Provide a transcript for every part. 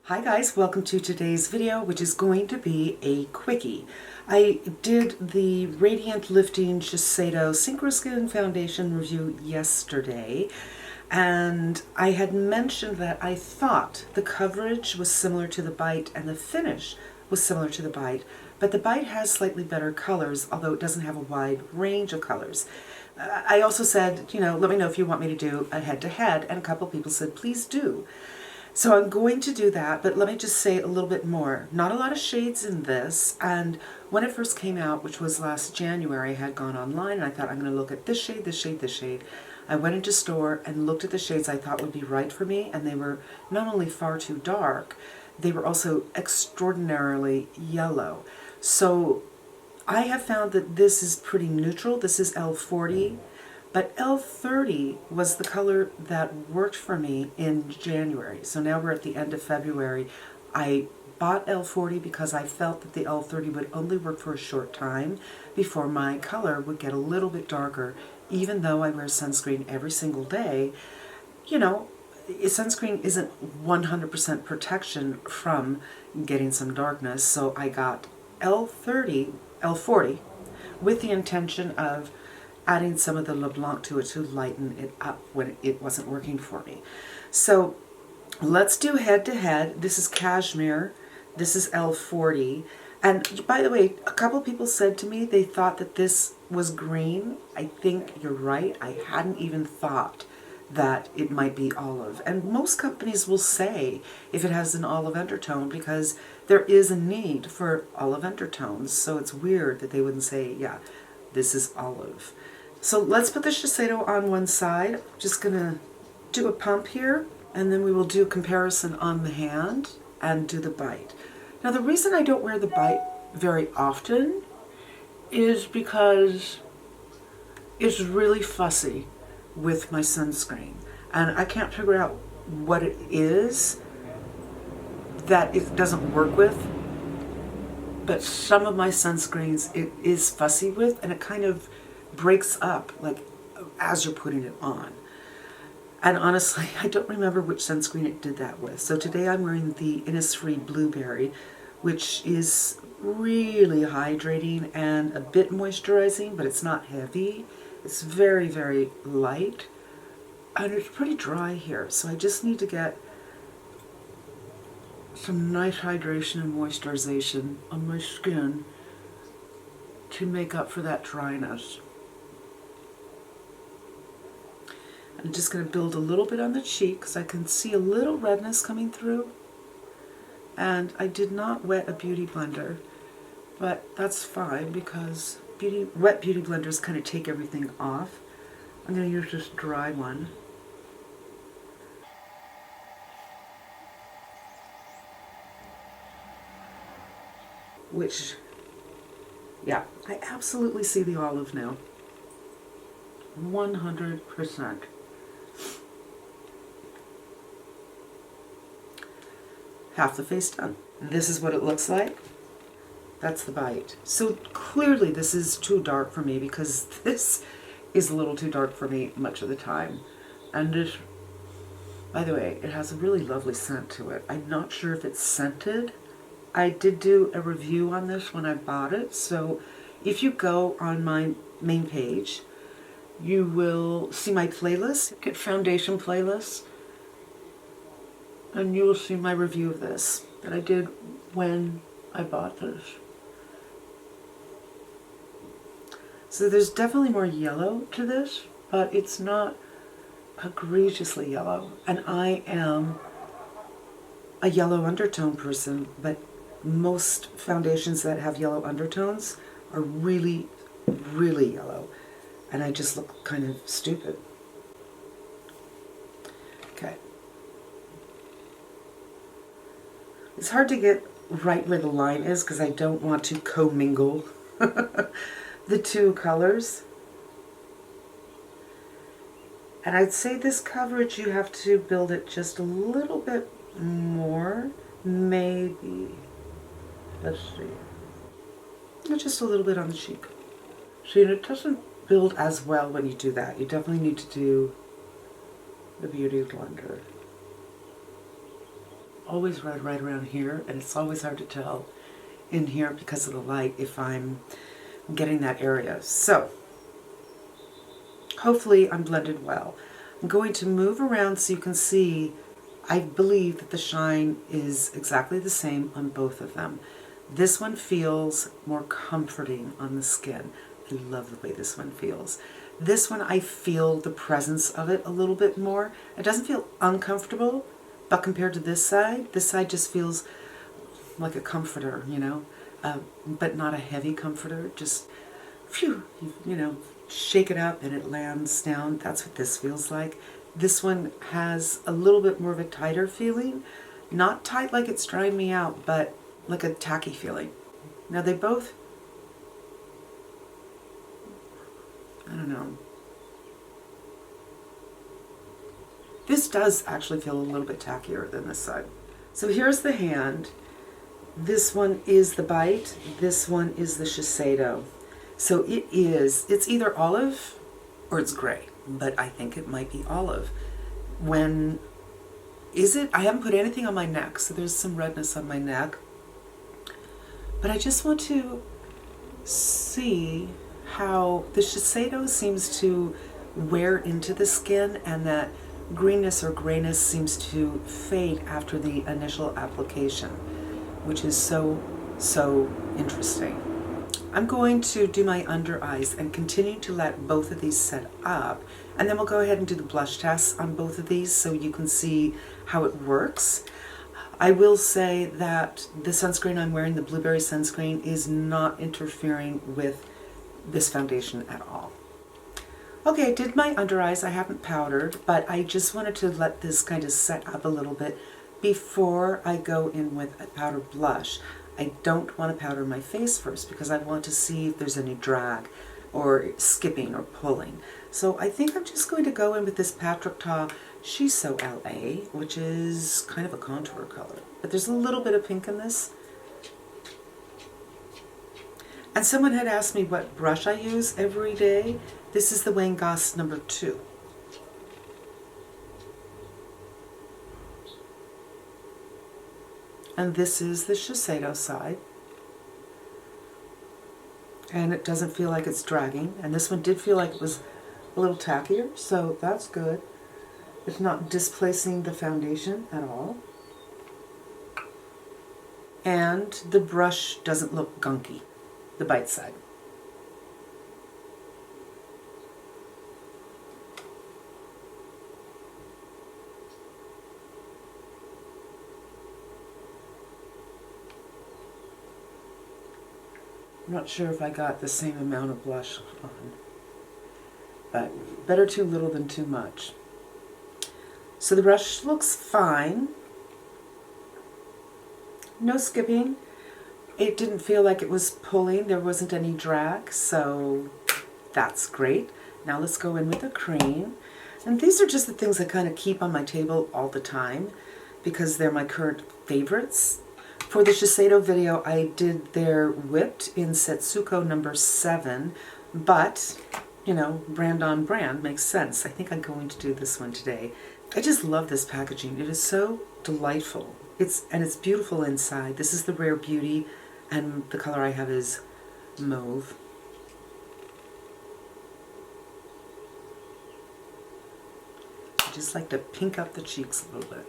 Hi guys, welcome to today's video, which is going to be a quickie. I did the Radiant Lifting Shiseido Synchro Skin Foundation review yesterday, and I had mentioned that I thought the coverage was similar to the Bite and the finish was similar to the Bite, but the Bite has slightly better colors, although it doesn't have a wide range of colors. I also said, let me know if you want me to do a head-to-head, and a couple people said, please do. So I'm going to do that, but let me just say a little bit more. Not a lot of shades in this, and when it first came out, which was last January, I had gone online and I thought I'm going to look at this shade, this shade, this shade. I went into store and looked at the shades I thought would be right for me, and they were not only far too dark, they were also extraordinarily yellow. So I have found that this is pretty neutral. This is L40. But L30 was the color that worked for me in January. So now we're at the end of February. I bought L40 because I felt that the L30 would only work for a short time before my color would get a little bit darker. Even though I wear sunscreen every single day, sunscreen isn't 100% protection from getting some darkness. So I got L40 with the intention of adding some of the LeBlanc to it to lighten it up when it wasn't working for me. So let's do head to head. This is Cashmere. This is L40. And by the way, a couple people said to me they thought that this was green. I think you're right. I hadn't even thought that it might be olive. And most companies will say if it has an olive undertone because there is a need for olive undertones. So it's weird that they wouldn't say, yeah, this is olive. So let's put the Shiseido on one side. I'm just going to do a pump here, and then we will do a comparison on the hand and do the Bite. Now the reason I don't wear the Bite very often is because it's really fussy with my sunscreen. And I can't figure out what it is that it doesn't work with. But some of my sunscreens it is fussy with, and it kind of breaks up like as you're putting it on. And honestly, I don't remember which sunscreen it did that with. So today I'm wearing the Innisfree Blueberry, which is really hydrating and a bit moisturizing, but it's not heavy. It's very, very light, and it's pretty dry here. So I just need to get some nice hydration and moisturization on my skin to make up for that dryness. I'm just going to build a little bit on the cheek because I can see a little redness coming through. And I did not wet a beauty blender, but that's fine because wet beauty blenders kind of take everything off. I'm going to use this dry one. Which, yeah, I absolutely see the olive now. 100%. Half the face done. This is what it looks like. That's the Bite. So clearly this is too dark for me because this is a little too dark for me much of the time. And this, by the way, it has a really lovely scent to it. I'm not sure if it's scented. I did do a review on this when I bought it, so if you go on my main page, you will see my playlist, get foundation playlist, and you will see my review of this that I did when I bought this. So there's definitely more yellow to this, but it's not egregiously yellow. And I am a yellow undertone person, but most foundations that have yellow undertones are really, really yellow. And I just look kind of stupid. Okay. It's hard to get right where the line is because I don't want to commingle the two colors. And I'd say this coverage you have to build it just a little bit more, maybe. Let's see. Just a little bit on the cheek. See, and it doesn't build as well when you do that. You definitely need to do the beauty blender. always red right around here, and it's always hard to tell in here because of the light if I'm getting that area. So hopefully I'm blended well. I'm going to move around so you can see. I believe that the shine is exactly the same on both of them. This one feels more comforting on the skin. I love the way this one feels. This one, I feel the presence of it a little bit more. It doesn't feel uncomfortable, but compared to this side just feels like a comforter, you know, but not a heavy comforter. Just, phew, you know, shake it up and it lands down. That's what this feels like. This one has a little bit more of a tighter feeling. Not tight like it's drying me out, but like a tacky feeling. Now they both, I don't know. This does actually feel a little bit tackier than this side. So here's the hand. This one is the Bite. This one is the Shiseido. So it's either olive or it's gray, but I think it might be olive. I haven't put anything on my neck, so there's some redness on my neck. But I just want to see how the Shiseido seems to wear into the skin, and that greenness or grayness seems to fade after the initial application, which is so interesting. I'm going to do my under eyes and continue to let both of these set up, and then we'll go ahead and do the blush tests on both of these so you can see how it works. I will say that the sunscreen I'm wearing, the Blueberry sunscreen, is not interfering with this foundation at all. Okay, I did my under eyes. I haven't powdered, but I just wanted to let this kind of set up a little bit before I go in with a powder blush. I don't want to powder my face first because I want to see if there's any drag or skipping or pulling. So I think I'm just going to go in with this Patrick Ta Shiso LA, which is kind of a contour color. But there's a little bit of pink in this. And someone had asked me what brush I use every day. This is the Wayne Goss number 2. And this is the Shiseido side. And it doesn't feel like it's dragging. And this one did feel like it was a little tackier, so that's good. It's not displacing the foundation at all. And the brush doesn't look gunky, the Bite side. I'm not sure if I got the same amount of blush on, but better too little than too much. So the brush looks fine. No skipping. It didn't feel like it was pulling. There wasn't any drag, so that's great. Now let's go in with the cream. And these are just the things I kind of keep on my table all the time because they're my current favorites. For the Shiseido video, I did their Whipped in Setsuko number 7, but, you know, brand on brand makes sense. I think I'm going to do this one today. I just love this packaging. It is so delightful. It's beautiful inside. This is the Rare Beauty, and the color I have is mauve. I just like to pink up the cheeks a little bit.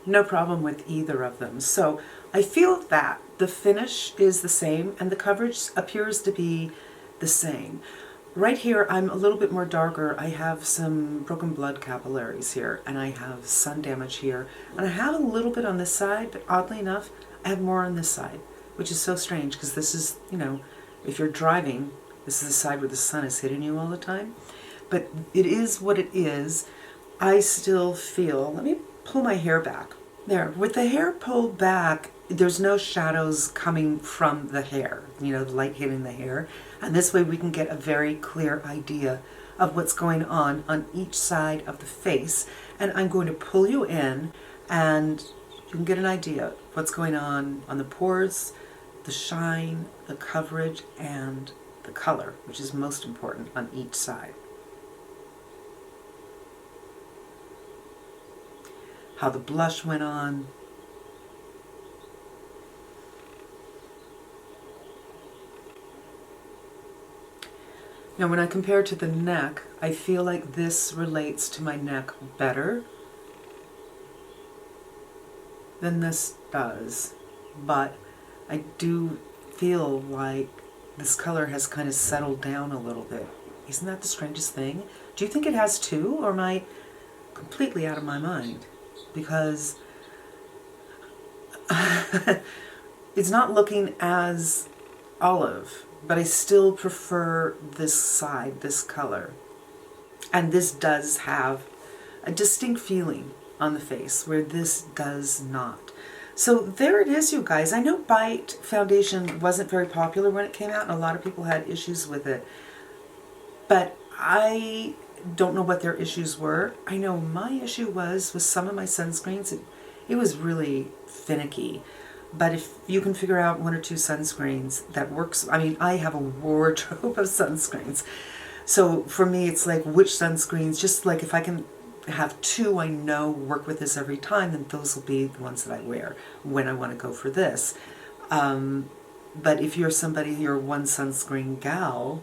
No problem with either of them. So I feel that the finish is the same and the coverage appears to be the same. Right here I'm a little bit more darker. I have some broken blood capillaries here, and I have sun damage here, and I have a little bit on this side, but oddly enough I have more on this side, which is so strange because this is, you know, if you're driving, this is the side where the sun is hitting you all the time. But it is what it is. I still feel, let me pull my hair back. There, with the hair pulled back, there's no shadows coming from the hair, you know, the light hitting the hair. And this way we can get a very clear idea of what's going on each side of the face. And I'm going to pull you in and you can get an idea what's going on the pores, the shine, the coverage, and the color, which is most important on each side. How the blush went on. Now when I compare it to the neck, I feel like this relates to my neck better than this does, but I do feel like this color has kind of settled down a little bit. Isn't that the strangest thing? Do you think it has too, or am I completely out of my mind? Because it's not looking as olive, but I still prefer this side, this color. And this does have a distinct feeling on the face, where this does not. So there it is, you guys. I know Bite foundation wasn't very popular when it came out, and a lot of people had issues with it. But I don't know what their issues were. I know my issue was with some of my sunscreens, it was really finicky. But if you can figure out one or two sunscreens that works, I mean, I have a wardrobe of sunscreens. So for me, it's like which sunscreens, just like if I can have two I know work with this every time, then those will be the ones that I wear when I want to go for this. But if you're somebody, you're one sunscreen gal,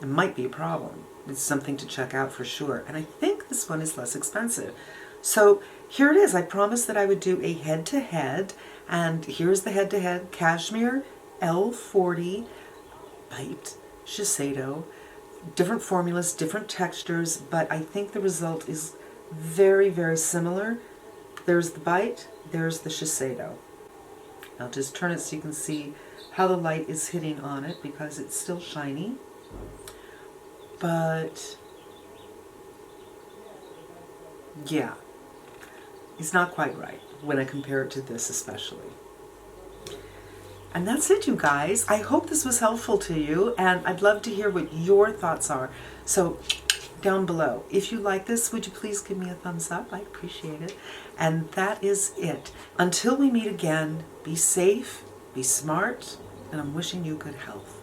it might be a problem. It's something to check out for sure. And I think this one is less expensive. So here it is. I promised that I would do a head-to-head, and here's the head-to-head. Cashmere L40 Bite Shiseido. Different formulas, different textures, but I think the result is very, very similar. There's the Bite, there's the Shiseido. I'll just turn it so you can see how the light is hitting on it because it's still shiny. But yeah, it's not quite right when I compare it to this especially. And that's it, you guys. I hope this was helpful to you, and I'd love to hear what your thoughts are. So down below, if you like this, would you please give me a thumbs up? I appreciate it. And that is it. Until we meet again, be safe, be smart, and I'm wishing you good health.